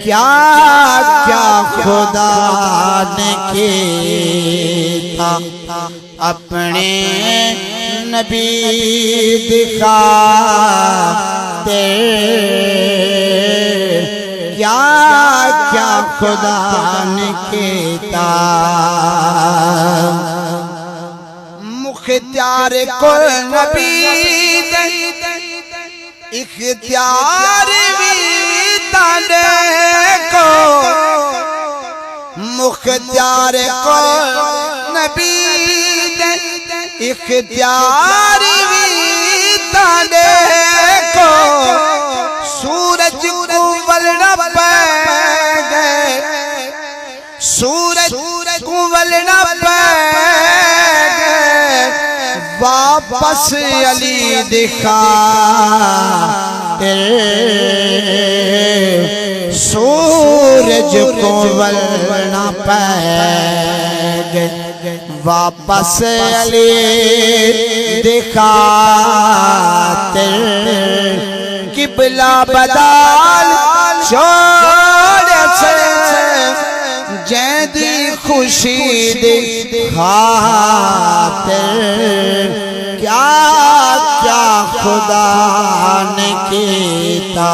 کیا کیا خدا نے کیتا اپنے نبی دکھاتے کیا کیا خدا نے کیتا مختار کل نبی دے اختیار بھی تانے کو مختار کل نبی دے اختیار بھی تانے کو سورج کنول نہ پہ گئے سورج کنول نہ پہ گئے واپس علی دکھاتے سورج کنول نہ پہ گئے واپس علی دکھاتے قبلہ بدال چھوڑ سے جیدی خوشی دکھاتے کیا کیا خدا نے کیتا